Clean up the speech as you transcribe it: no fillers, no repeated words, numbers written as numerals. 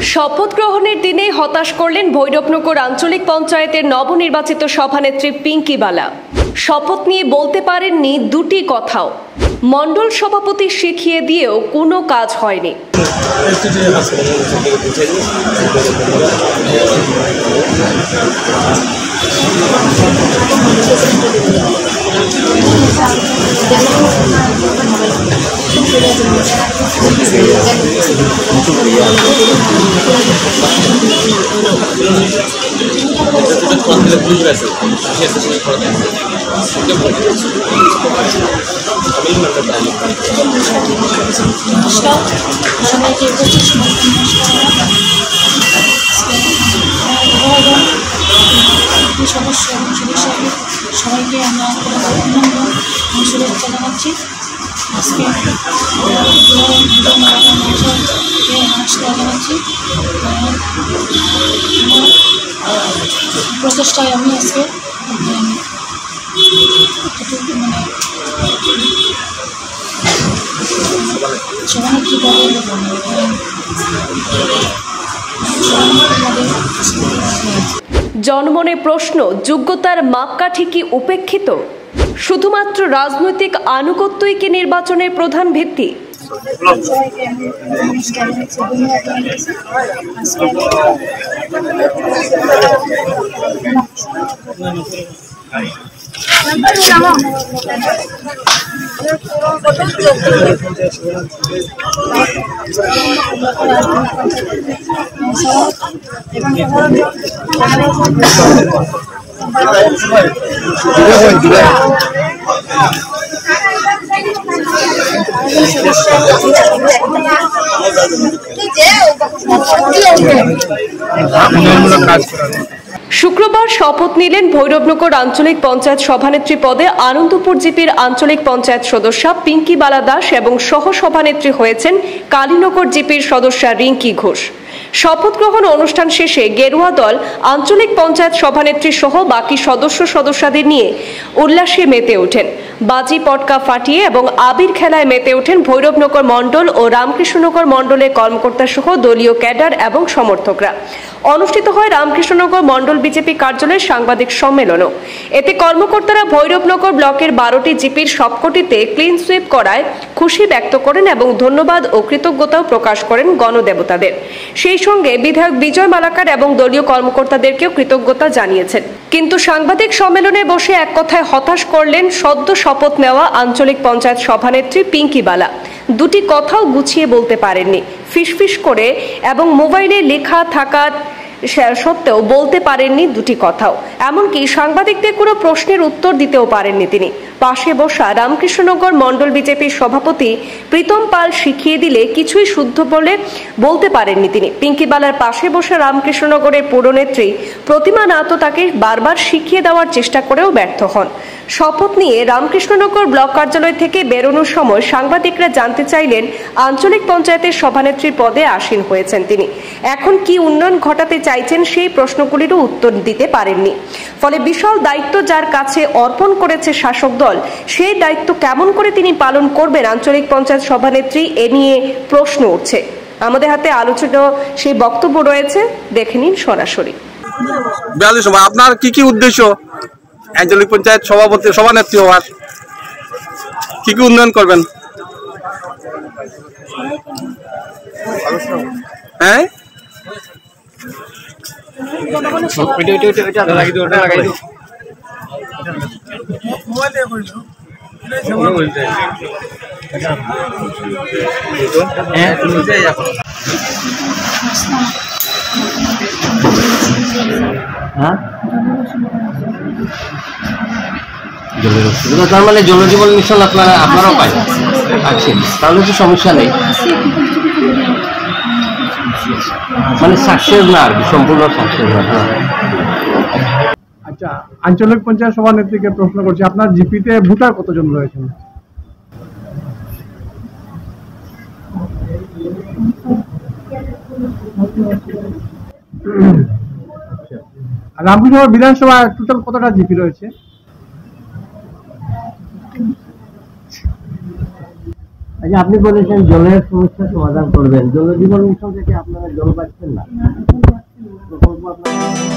শপথ গ্রহণের দিনে হতাশ করলেন ভৈরবনগর আঞ্চলিক পঞ্চায়েতের নবনির্বাচিত সভানেত্রী পিঙ্কি বালা। শপথ নিয়ে বলতে পারেননি দুটি কথাও। মণ্ডল সভাপতি শিখিয়ে দিয়েও কোনো কাজ হয়নি। সবাইকে আমরা শুভেচ্ছা জানাচ্ছি। আজকে নমস্কার জানাচ্ছি। প্রচেষ্টায় আমি আজকে সভানেত্রী পদে জনমনে প্রশ্ন, যোগ্যতার মাপকাঠি কি উপেক্ষিত? শুধুমাত্র রাজনৈতিক আনুগত্যই কি নির্বাচনের প্রধান ভিত্তি? শুক্রবার শপথ নিলেন ভৈরবনগর আঞ্চলিক পঞ্চায়েত সভানেত্রী পদে আনন্দপুর জিপির আঞ্চলিক পঞ্চায়েত সদস্যা পিঙ্কি বালা দাস এবং সহ সভানেত্রী হয়েছেন কালীনগর জিপির সদস্যা রিঙ্কি ঘোষ। শপথ গ্রহণ অনুষ্ঠান শেষে গেরুয়া দল আঞ্চলিক পঞ্চায়েত সভানেত্রী সহ বাকি সদস্যদের নিয়ে উল্লাসে মেতে ওঠেন। বাজি পটকা ফাটিয়ে এবং আবির খেলায় মেতে ওঠেন ভৈরবনগর মণ্ডল ও রামকৃষ্ণনগর মণ্ডলের কর্মকর্তা সহ দলীয় ক্যাডার এবং সমর্থকরা। অনুষ্ঠিত হয় রামকৃষ্ণনগর মণ্ডল বিজেপি কার্যালয়ের সাংবাদিক সম্মেলনও। এতে কর্মকর্তারা ভৈরবনগর ব্লকের 12টি জিপির সবকটিতে ক্লিন সুইপ করায় খুশি ব্যক্ত করেন এবং ধন্যবাদ ও কৃতজ্ঞতাও প্রকাশ করেন গণদেবতাদের। সেই সঙ্গে বিধায়ক বিজয় মালাকার এবং দলীয় কর্মকর্তাদেরকেও কৃতজ্ঞতা জানিয়েছেন। কিন্তু সাংবাদিক সম্মেলনে বসে এক কথায় হতাশ করলেন সদ্য শপথ নেওয়া আঞ্চলিক পঞ্চায়েত সভানেত্রী পিঙ্কি বালা। দুটি কথাও গুছিয়ে বলতে পারেননি। ফিসফিস করে এবং মোবাইলে লেখা থাকা সত্ত্বেও বলতে পারেননি দুটি কথাও। এমনকি সাংবাদিকদের কোনো প্রশ্নের উত্তর দিতেও পারেননি তিনি। পাশে বসা রামকৃষ্ণনগর মণ্ডল বিজেপির সভাপতি প্রীতম পাল শিখিয়ে দিলে কিছুই শুদ্ধ বলে বলতে পারেননি তিনি। পিঙ্কি বালার পাশে বসা রামকৃষ্ণনগরের পুরনেত্রী প্রতিমা নাথও তাকে বারবার শিখিয়ে দেওয়ার চেষ্টা করেও ব্যর্থ হন। শপথ নিয়ে রামকৃষ্ণনগর ব্লক কার্যালয় থেকে বেরোনোর সময় সাংবাদিকরা জানতে চাইলেন আঞ্চলিক পঞ্চায়েতের সভানেত্রীর পদে আসীন হয়েছেন তিনি, এখন কি উন্নয়ন ঘটাতে চাইছেন সেই প্রশ্নগুলিরও উত্তর দিতে পারেননি। ফলে বিশাল দায়িত্ব যার কাছে অর্পণ করেছে শাসক দল, সেই দায়িত্ব কেমন করে তিনি পালন করবেন আঞ্চলিক পঞ্চায়েত সভানেত্রী, এ নিয়ে প্রশ্ন উঠছে। আমাদের হাতে আলোচনা সেই বক্তব্য রয়েছে, দেখে নিন সরাসরি। আপনার কি উদ্দেশ্য আঞ্চলিক পঞ্চায়েত সভানেত্রী হওয়ার? কি উন্নয়ন করবেন? হ্যাঁ, তার মানে জলজীবন মিশন আপনারাও পাই আছেন, তাহলে তো সমস্যা নেই। মানে সাকসেস না আর কি, সম্পূর্ণ সাকসেস না। আচ্ছা, আঞ্চলিক পঞ্চায়েত সভানেত্রীকে প্রশ্ন করছি, আপনার জিপিতে ভোটার কতজন রয়েছেন? রামকৃষ্ণনগর বিধানসভা টোটাল কতটা জিপি রয়েছে? আচ্ছা, আপনি বলেছেন জলের সমস্যা সমাধান করবেন, জলজীবন মিশন থেকে আপনারা জল পাচ্ছেন না, প্রকল্প আপনারা